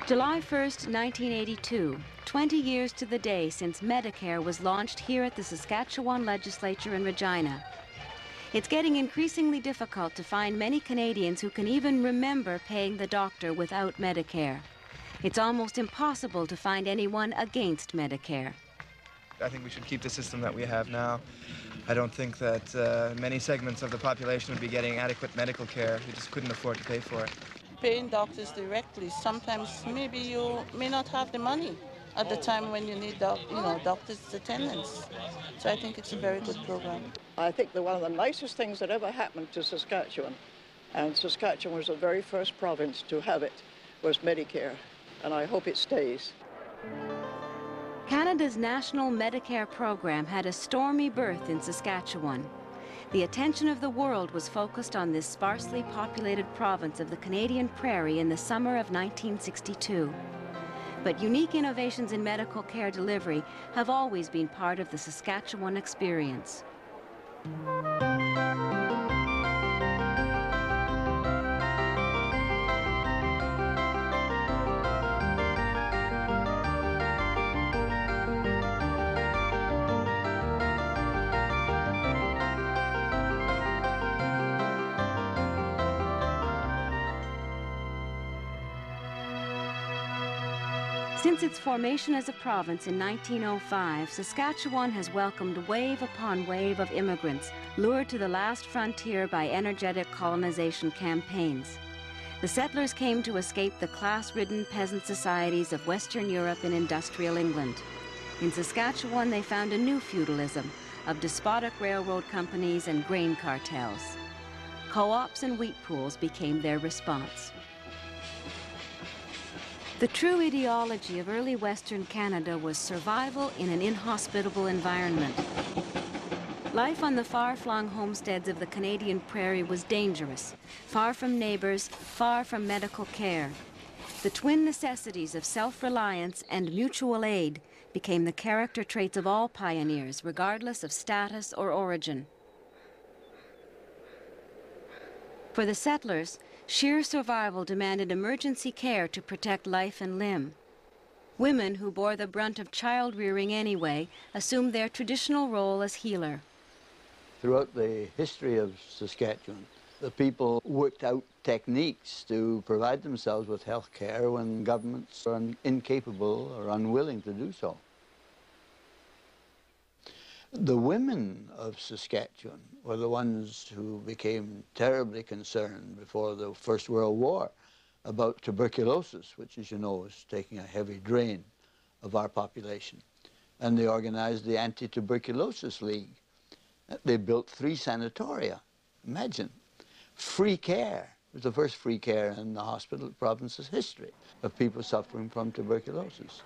July 1st, 1982, 20 years to the day since Medicare was launched here at the Saskatchewan Legislature in Regina. It's getting increasingly difficult to find many Canadians who can even remember paying the doctor without Medicare. It's almost impossible to find anyone against Medicare. I think we should keep the system that we have now. I don't think that many segments of the population would be getting adequate medical care. They just couldn't afford to pay for it. Paying doctors directly, sometimes maybe you may not have the money at the time when you need doctors' attendance. So I think it's a very good program. I think that one of the nicest things that ever happened to Saskatchewan, and Saskatchewan was the very first province to have it, was Medicare, and I hope it stays. Canada's national Medicare program had a stormy birth in Saskatchewan. The attention of the world was focused on this sparsely populated province of the Canadian Prairie in the summer of 1962. But unique innovations in medical care delivery have always been part of the Saskatchewan experience. Since its formation as a province in 1905, Saskatchewan has welcomed wave upon wave of immigrants lured to the last frontier by energetic colonization campaigns. The settlers came to escape the class-ridden peasant societies of Western Europe and industrial England. In Saskatchewan, they found a new feudalism of despotic railroad companies and grain cartels. Co-ops and wheat pools became their response. The true ideology of early Western Canada was survival in an inhospitable environment. Life on the far-flung homesteads of the Canadian prairie was dangerous, far from neighbors, far from medical care. The twin necessities of self-reliance and mutual aid became the character traits of all pioneers, regardless of status or origin. For the settlers, sheer survival demanded emergency care to protect life and limb. Women who bore the brunt of child-rearing anyway assumed their traditional role as healer. Throughout the history of Saskatchewan, the people worked out techniques to provide themselves with health care when governments are incapable or unwilling to do so. The women of Saskatchewan were the ones who became terribly concerned before the First World War about tuberculosis, which, as you know, is taking a heavy drain of our population. And they organized the Anti-Tuberculosis League. They built 3 sanatoria. Imagine. Free care. It was the first free care in the hospital province's history of people suffering from tuberculosis.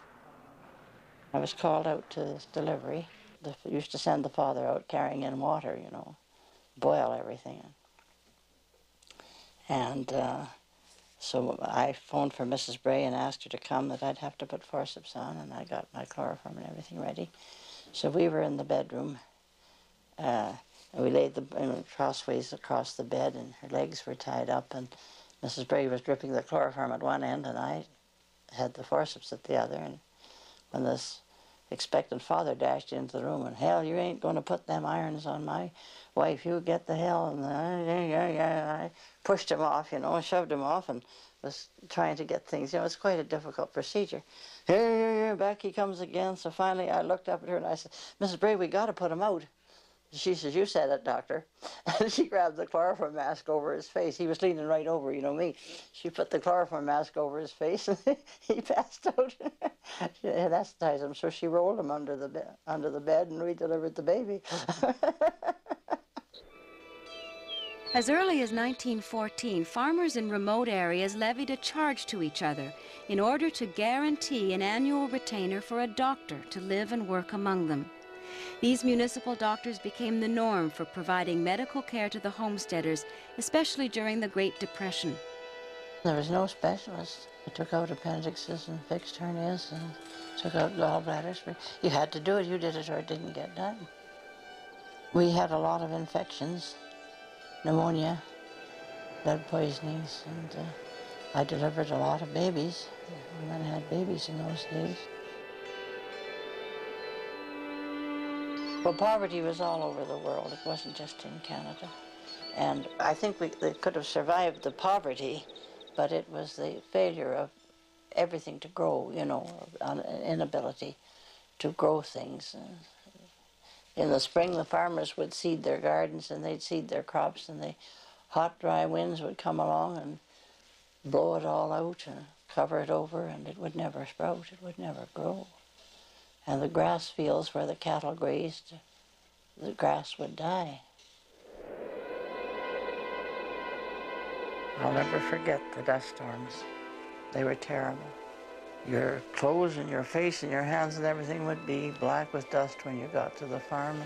I was called out to this delivery. They used to send the father out carrying in water, you know, boil everything. And so I phoned for Mrs. Bray and asked her to come, that I'd have to put forceps on, and I got my chloroform and everything ready. So we were in the bedroom, and we laid crossways across the bed, and her legs were tied up, and Mrs. Bray was dripping the chloroform at one end, and I had the forceps at the other. And when this expectant father dashed into the room, and, "Hell, you ain't going to put them irons on my wife, you get the hell," and I pushed him off, you know, shoved him off, and was trying to get things, you know, it's quite a difficult procedure. Here, back he comes again. So finally I looked up at her and I said, "Mrs. Bray, we got to put him out." She says, "You said it, doctor." And she grabbed the chloroform mask over his face. He was leaning right over, you know me. She put the chloroform mask over his face, and he passed out. She anesthetized him, so she rolled him under the bed, and we delivered the baby. As early as 1914, farmers in remote areas levied a charge to each other in order to guarantee an annual retainer for a doctor to live and work among them. These municipal doctors became the norm for providing medical care to the homesteaders, especially during the Great Depression. There was no specialist. I took out appendixes and fixed hernias and took out gallbladders. You had to do it. You did it or it didn't get done. We had a lot of infections, pneumonia, lead poisonings, and I delivered a lot of babies. Women had babies in those days. Well, poverty was all over the world. It wasn't just in Canada. And I think they could have survived the poverty, but it was the failure of everything to grow, you know, an inability to grow things. In the spring, the farmers would seed their gardens and they'd seed their crops, and the hot, dry winds would come along and blow it all out and cover it over, and it would never sprout, it would never grow. And the grass fields where the cattle grazed, the grass would die. I'll never forget the dust storms. They were terrible. Your clothes and your face and your hands and everything would be black with dust when you got to the farm.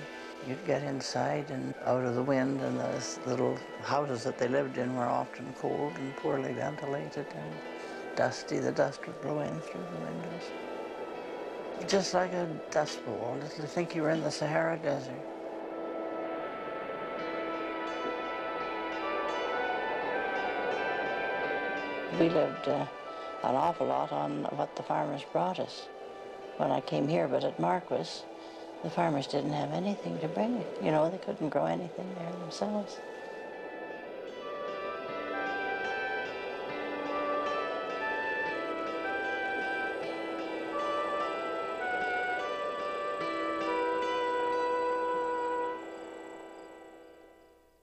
You'd get inside and out of the wind, and those little houses that they lived in were often cold and poorly ventilated and dusty. The dust would blow in through the windows. Just like a dust bowl. You think you were in the Sahara Desert. We lived an awful lot on what the farmers brought us when I came here, but at Marquis, the farmers didn't have anything to bring. You know, they couldn't grow anything there themselves.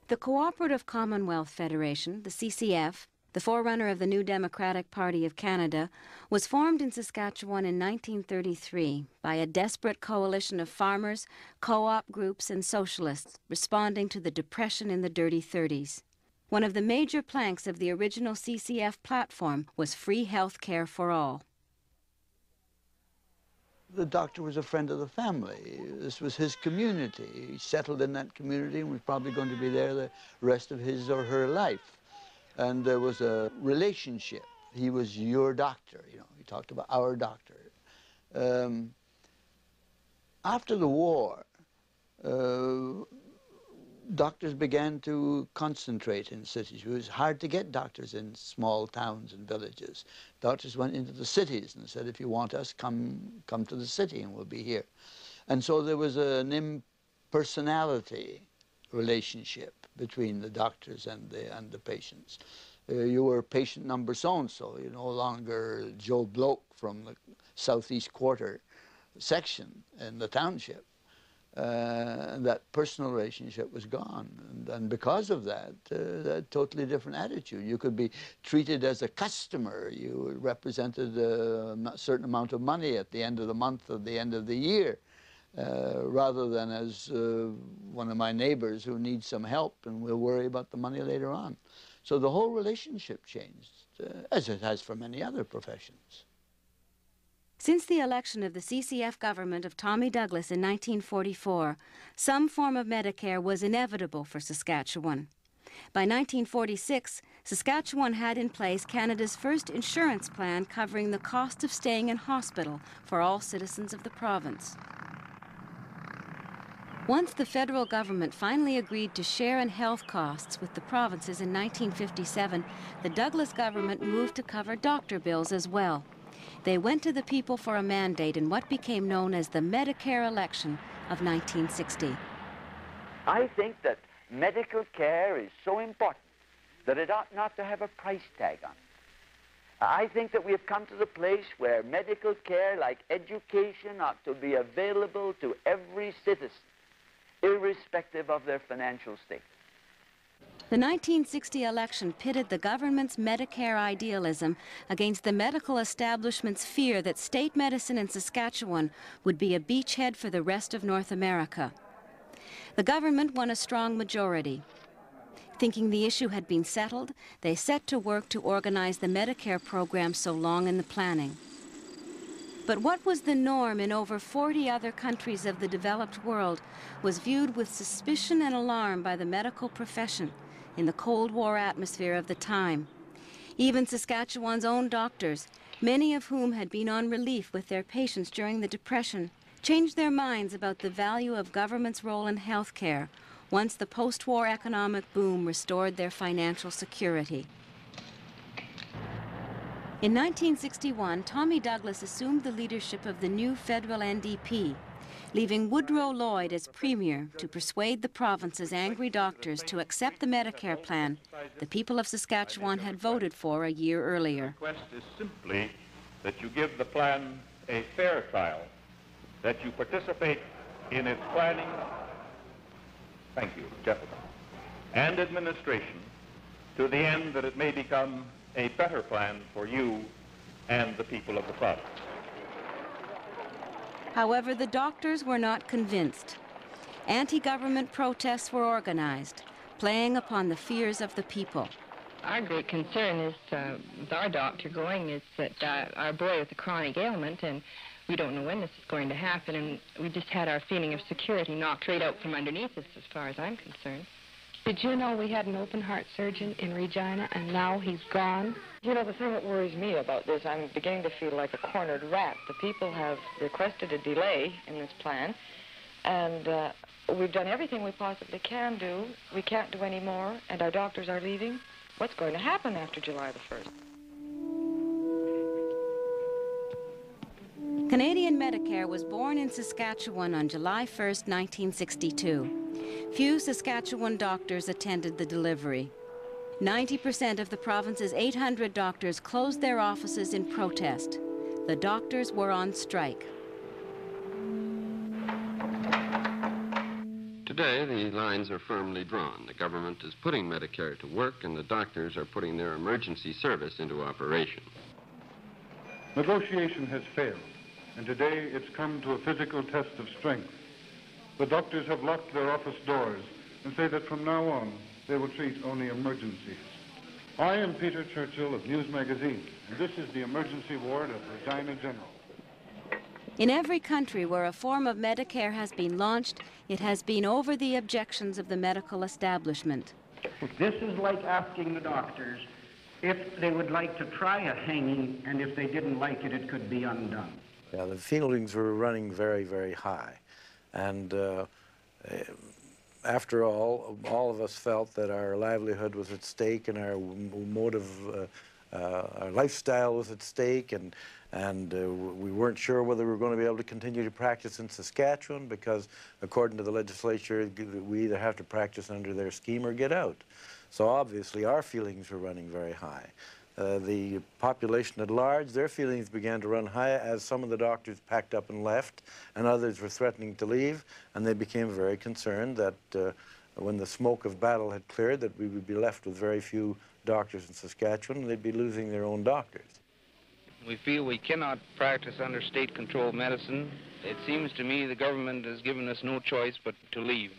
The Cooperative Commonwealth Federation, the CCF, the forerunner of the new Democratic Party of Canada, was formed in Saskatchewan in 1933 by a desperate coalition of farmers, co-op groups, and socialists responding to the Depression in the Dirty 30s. One of the major planks of the original CCF platform was free health care for all. The doctor was a friend of the family. This was his community. He settled in that community and was probably going to be there the rest of his or her life. And there was a relationship. He was your doctor, you know. He talked about our doctor. After the war, doctors began to concentrate in cities. It was hard to get doctors in small towns and villages. Doctors went into the cities and said, if you want us, come to the city and we'll be here. And so there was an impersonality relationship between the doctors and the patients. You were patient number so-and-so. You're no longer Joe Bloke from the southeast quarter section in the township. That personal relationship was gone. And because of that, a totally different attitude. You could be treated as a customer. You represented a certain amount of money at the end of the month or the end of the year, rather than as one of my neighbors who needs some help and we'll worry about the money later on. So the whole relationship changed, as it has for many other professions. Since the election of the CCF government of Tommy Douglas in 1944, some form of Medicare was inevitable for Saskatchewan. By 1946, Saskatchewan had in place Canada's first insurance plan covering the cost of staying in hospital for all citizens of the province. Once the federal government finally agreed to share in health costs with the provinces in 1957, the Douglas government moved to cover doctor bills as well. They went to the people for a mandate in what became known as the Medicare election of 1960. I think that medical care is so important that it ought not to have a price tag on it. I think that we have come to the place where medical care, like education, ought to be available to every citizen, irrespective of their financial state. The 1960 election pitted the government's Medicare idealism against the medical establishment's fear that state medicine in Saskatchewan would be a beachhead for the rest of North America. The government won a strong majority. Thinking the issue had been settled, they set to work to organize the Medicare program so long in the planning. But what was the norm in over 40 other countries of the developed world was viewed with suspicion and alarm by the medical profession in the Cold War atmosphere of the time. Even Saskatchewan's own doctors, many of whom had been on relief with their patients during the Depression, changed their minds about the value of government's role in health care, once the post-war economic boom restored their financial security. In 1961, Tommy Douglas assumed the leadership of the new federal NDP, leaving Woodrow Lloyd as premier to persuade the province's angry doctors to accept the Medicare plan the people of Saskatchewan had voted for a year earlier. The request is simply that you give the plan a fair trial, that you participate in its planning, thank you, gentlemen, and administration to the end that it may become a better plan for you and the people of the province. However, the doctors were not convinced. Anti-government protests were organized, playing upon the fears of the people. Our great concern is, with our doctor going, is that our boy has a chronic ailment, and we don't know when this is going to happen, and we just had our feeling of security knocked right out from underneath us, as far as I'm concerned. Did you know we had an open heart surgeon in Regina, and now he's gone? You know, the thing that worries me about this, I'm beginning to feel like a cornered rat. The people have requested a delay in this plan, and we've done everything we possibly can do. We can't do any more, and our doctors are leaving. What's going to happen after July the 1st? Canadian Medicare was born in Saskatchewan on July 1st, 1962. Few Saskatchewan doctors attended the delivery. 90% of the province's 800 doctors closed their offices in protest. The doctors were on strike. Today, the lines are firmly drawn. The government is putting Medicare to work, and the doctors are putting their emergency service into operation. Negotiation has failed, and today it's come to a physical test of strength. The doctors have locked their office doors and say that from now on, they will treat only emergencies. I am Peter Churchill of News Magazine, and this is the emergency ward of Regina General. In every country where a form of Medicare has been launched, it has been over the objections of the medical establishment. This is like asking the doctors if they would like to try a hanging, and if they didn't like it, it could be undone. Yeah, the feelings were running very, very high. And after all of us felt that our livelihood was at stake, and our motive, our lifestyle was at stake, and we weren't sure whether we were going to be able to continue to practice in Saskatchewan, because according to the legislature, we either have to practice under their scheme or get out. So obviously our feelings were running very high. The population at large, their feelings began to run high as some of the doctors packed up and left, and others were threatening to leave, and they became very concerned that when the smoke of battle had cleared, that we would be left with very few doctors in Saskatchewan, and they'd be losing their own doctors. We feel we cannot practice under state-controlled medicine. It seems to me the government has given us no choice but to leave.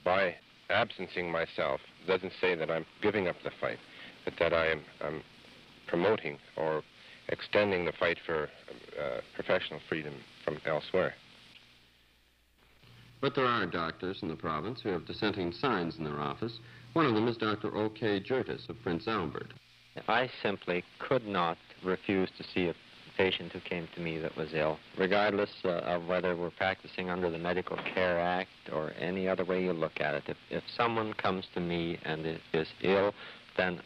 By absencing myself doesn't say that I'm giving up the fight, but that I'm promoting or extending the fight for professional freedom from elsewhere. But there are doctors in the province who have dissenting signs in their office. One of them is Dr. O.K. Jertis of Prince Albert. I simply could not refuse to see a patient who came to me that was ill, regardless of whether we're practicing under the Medical Care Act or any other way you look at it. If someone comes to me and is ill, then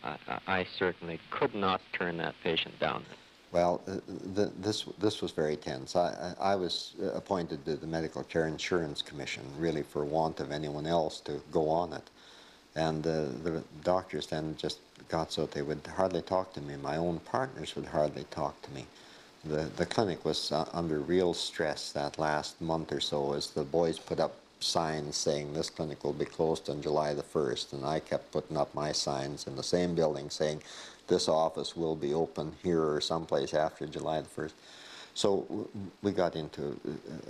I certainly could not turn that patient down. Well, this was very tense. I was appointed to the Medical Care Insurance Commission, really for want of anyone else to go on it. And the doctors then just got so that they would hardly talk to me. My own partners would hardly talk to me. The clinic was under real stress that last month or so as the boys put up signs saying this clinic will be closed on July the 1st, and I kept putting up my signs in the same building saying this office will be open here or someplace after July the 1st. So we got into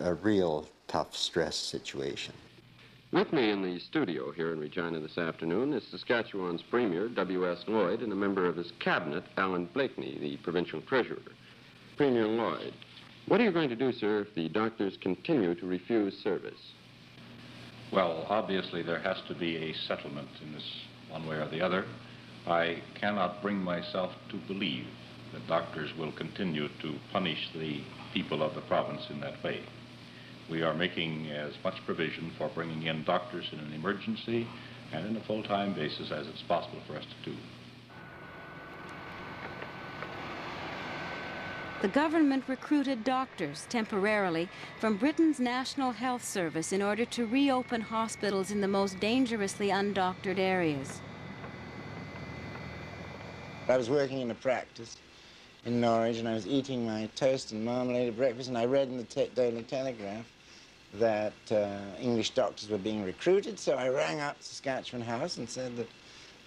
a real tough stress situation. With me in the studio here in Regina this afternoon is Saskatchewan's Premier, W.S. Lloyd, and a member of his cabinet, Alan Blakeney, the provincial treasurer. Premier Lloyd, what are you going to do, sir, if the doctors continue to refuse service? Well, obviously there has to be a settlement in this one way or the other. I cannot bring myself to believe that doctors will continue to punish the people of the province in that way. We are making as much provision for bringing in doctors in an emergency and in a full-time basis as it's possible for us to do. The government recruited doctors temporarily from Britain's National Health Service in order to reopen hospitals in the most dangerously undoctored areas. I was working in a practice in Norwich, and I was eating my toast and marmalade at breakfast, and I read in the Daily Telegraph that English doctors were being recruited, so I rang up Saskatchewan House and said that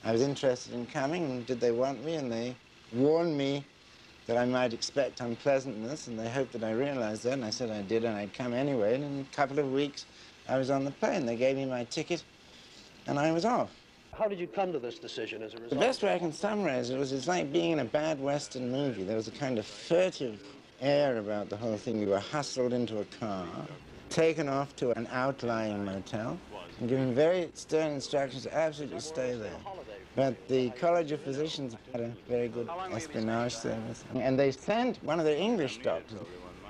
I was interested in coming, and did they want me, and they warned me that I might expect unpleasantness, and they hoped that I realized that, and I said I did, and I'd come anyway, and in a couple of weeks I was on the plane. They gave me my ticket, and I was off. How did you come to this decision as a result? The best way I can summarize it was it's like being in a bad Western movie. There was a kind of furtive air about the whole thing. We were hustled into a car, taken off to an outlying motel, and given very stern instructions to absolutely stay there. But the College of Physicians had a very good espionage service, and they sent one of their English doctors.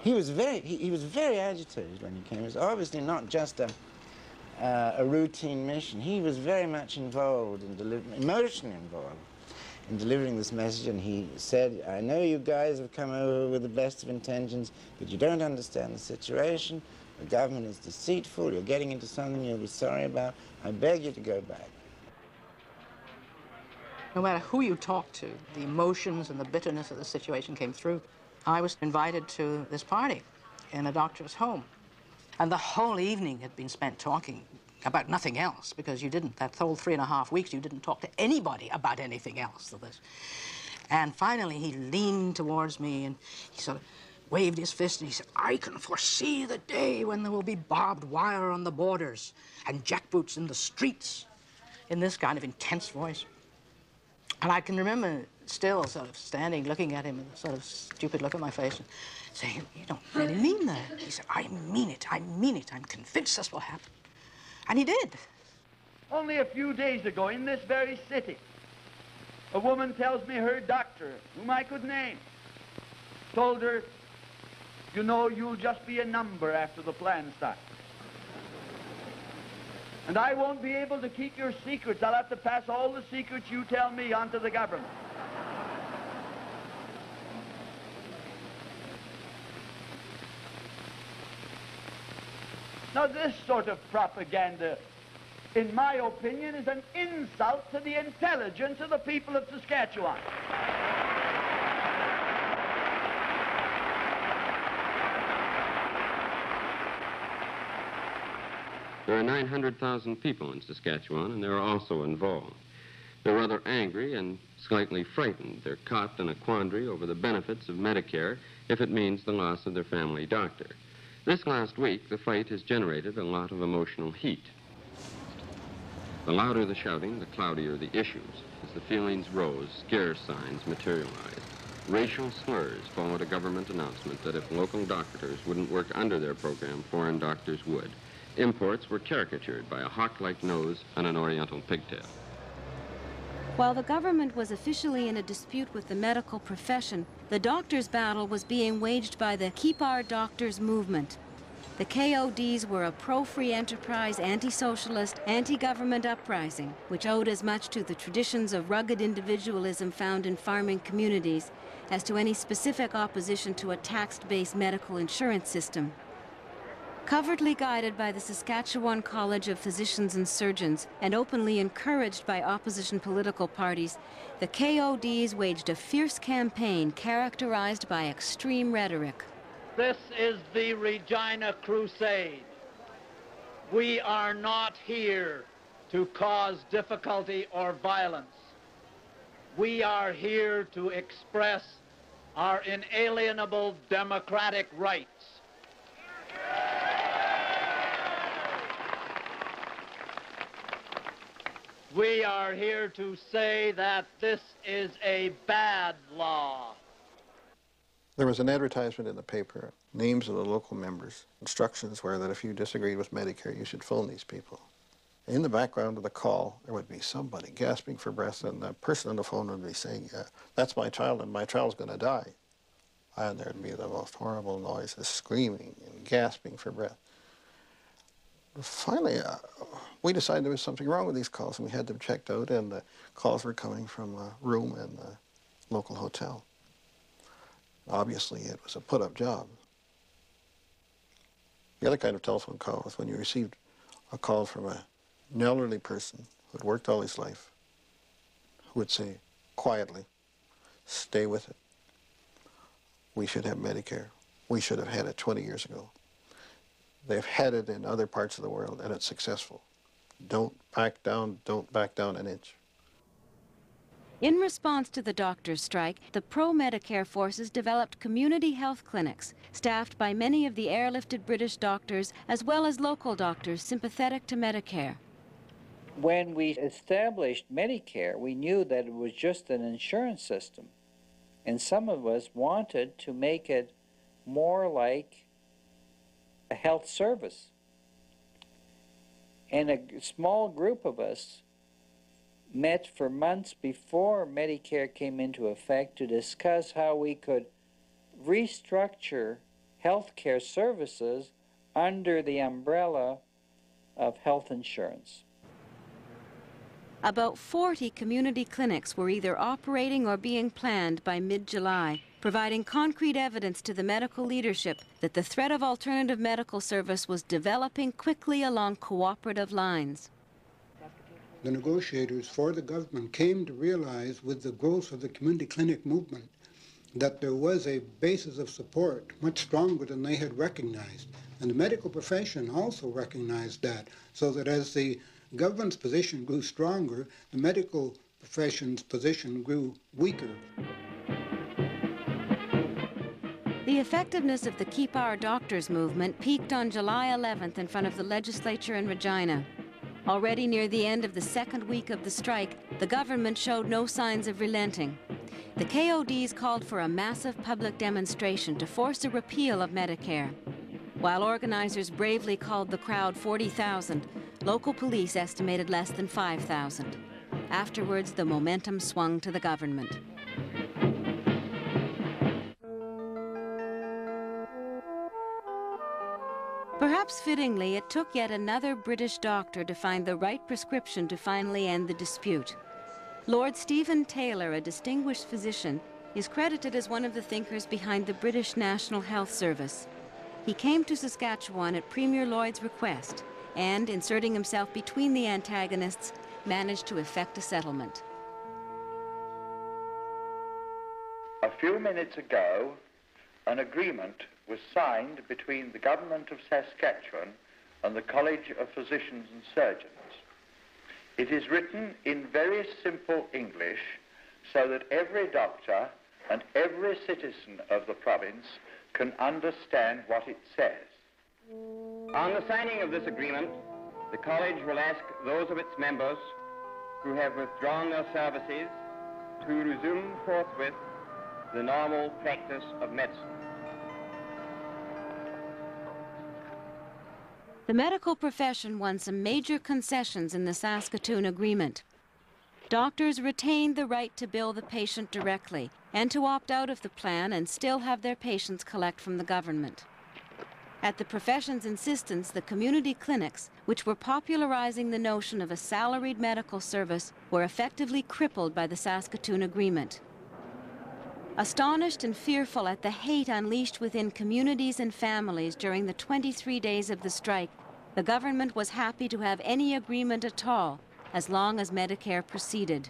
He was very agitated when he came. It was obviously not just a routine mission. He was very much involved in emotionally involved in delivering this message, and he said, I know you guys have come over with the best of intentions, but you don't understand the situation. The government is deceitful. You're getting into something you'll be sorry about. I beg you to go back. No matter who you talked to, the emotions and the bitterness of the situation came through. I was invited to this party in a doctor's home, and the whole evening had been spent talking about nothing else, because you didn't, that whole 3.5 weeks, you didn't talk to anybody about anything else. And finally, he leaned towards me, and he sort of waved his fist, and he said, I can foresee the day when there will be barbed wire on the borders and jackboots in the streets, in this kind of intense voice. And I can remember still sort of standing, looking at him with a sort of stupid look on my face and saying, you don't really mean that. He said, I mean it, I mean it. I'm convinced this will happen. And he did. Only a few days ago, in this very city, a woman tells me her doctor, whom I could name, told her, you know, you'll just be a number after the plan starts. And I won't be able to keep your secrets. I'll have to pass all the secrets you tell me on to the government. Now, this sort of propaganda, in my opinion, is an insult to the intelligence of the people of Saskatchewan. There are 900,000 people in Saskatchewan, and they're also involved. They're rather angry and slightly frightened. They're caught in a quandary over the benefits of Medicare if it means the loss of their family doctor. This last week, the fight has generated a lot of emotional heat. The louder the shouting, the cloudier the issues. As the feelings rose, scare signs materialized. Racial slurs followed a government announcement that if local doctors wouldn't work under their program, foreign doctors would. Imports were caricatured by a hawk-like nose and an oriental pigtail. While the government was officially in a dispute with the medical profession, the doctors' battle was being waged by the Keep Our Doctors movement. The KODs were a pro-free enterprise, anti-socialist, anti-government uprising, which owed as much to the traditions of rugged individualism found in farming communities as to any specific opposition to a tax-based medical insurance system. Covertly guided by the Saskatchewan College of Physicians and Surgeons and openly encouraged by opposition political parties, the KODs waged a fierce campaign characterized by extreme rhetoric. This is the Regina Crusade. We are not here to cause difficulty or violence. We are here to express our inalienable democratic rights. We are here to say that this is a bad law. There was an advertisement in the paper, names of the local members. Instructions were that if you disagreed with Medicare, you should phone these people. In the background of the call, there would be somebody gasping for breath, and the person on the phone would be saying, that's my child, and my child's going to die. And there'd be the most horrible noises, screaming and gasping for breath. Finally, we decided there was something wrong with these calls, and we had them checked out, and the calls were coming from a room in the local hotel. Obviously, it was a put-up job. The other kind of telephone call was when you received a call from an elderly person who had worked all his life, who would say quietly, "Stay with it. We should have Medicare. We should have had it 20 years ago. They've had it in other parts of the world, and it's successful. Don't back down an inch." In response to the doctors' strike, the pro-Medicare forces developed community health clinics, staffed by many of the airlifted British doctors, as well as local doctors sympathetic to Medicare. When we established Medicare, we knew that it was just an insurance system. And some of us wanted to make it more like a health service. And a small group of us met for months before Medicare came into effect to discuss how we could restructure healthcare services under the umbrella of health insurance. About 40 community clinics were either operating or being planned by mid-July, providing concrete evidence to the medical leadership that the threat of alternative medical service was developing quickly along cooperative lines. The negotiators for the government came to realize with the growth of the community clinic movement that there was a basis of support much stronger than they had recognized. And the medical profession also recognized that, so that as the government's position grew stronger, the medical profession's position grew weaker. The effectiveness of the Keep Our Doctors movement peaked on July 11th in front of the legislature in Regina. Already near the end of the second week of the strike, the government showed no signs of relenting. The KODs called for a massive public demonstration to force a repeal of Medicare. While organizers bravely called the crowd 40,000, local police estimated less than 5,000. Afterwards, the momentum swung to the government. Perhaps fittingly, it took yet another British doctor to find the right prescription to finally end the dispute. Lord Stephen Taylor, a distinguished physician, is credited as one of the thinkers behind the British National Health Service. He came to Saskatchewan at Premier Lloyd's request and, inserting himself between the antagonists, managed to effect a settlement. A few minutes ago, an agreement was signed between the government of Saskatchewan and the College of Physicians and Surgeons. It is written in very simple English so that every doctor and every citizen of the province can understand what it says. On the signing of this agreement, the college will ask those of its members who have withdrawn their services to resume forthwith the normal practice of medicine. The medical profession won some major concessions in the Saskatoon agreement. Doctors retained the right to bill the patient directly and to opt out of the plan and still have their patients collect from the government. At the profession's insistence, the community clinics, which were popularizing the notion of a salaried medical service, were effectively crippled by the Saskatoon agreement. Astonished and fearful at the hate unleashed within communities and families during the 23 days of the strike, the government was happy to have any agreement at all, as long as Medicare proceeded.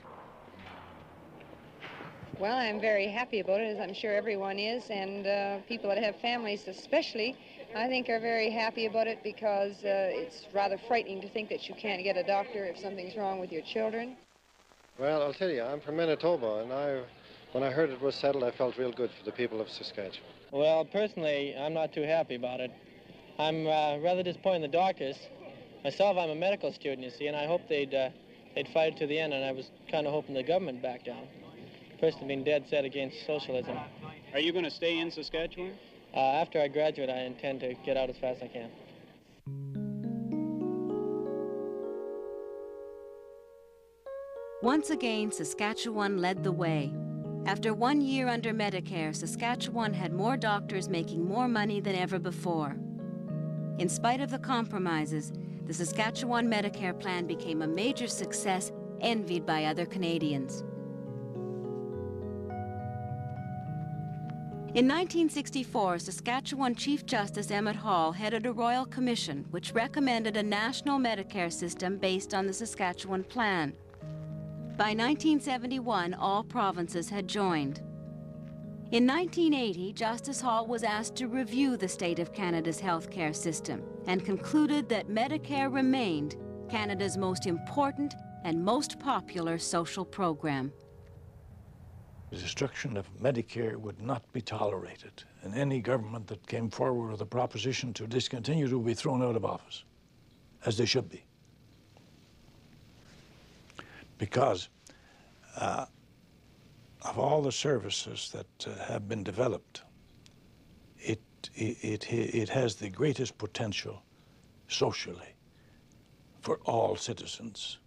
Well, I'm very happy about it, as I'm sure everyone is, and people that have families especially, I think, are very happy about it because it's rather frightening to think that you can't get a doctor if something's wrong with your children. Well, I'll tell you, I'm from Manitoba, and when I heard it was settled, I felt real good for the people of Saskatchewan. Well, personally, I'm not too happy about it. I'm rather disappointed in the doctors. Myself, I'm a medical student, you see, and I hoped they'd fight it to the end, and I was kind of hoping the government back down. Personally, being dead set against socialism. Are you going to stay in Saskatchewan? After I graduate, I intend to get out as fast as I can. Once again, Saskatchewan led the way. After 1 year under Medicare, Saskatchewan had more doctors making more money than ever before. In spite of the compromises, the Saskatchewan Medicare plan became a major success, envied by other Canadians. In 1964, Saskatchewan Chief Justice Emmett Hall headed a royal commission which recommended a national Medicare system based on the Saskatchewan plan. By 1971, all provinces had joined. In 1980, Justice Hall was asked to review the state of Canada's healthcare system and concluded that Medicare remained Canada's most important and most popular social program. The destruction of Medicare would not be tolerated, and any government that came forward with a proposition to discontinue it would be thrown out of office, as they should be. Because of all the services that have been developed, it has the greatest potential socially for all citizens.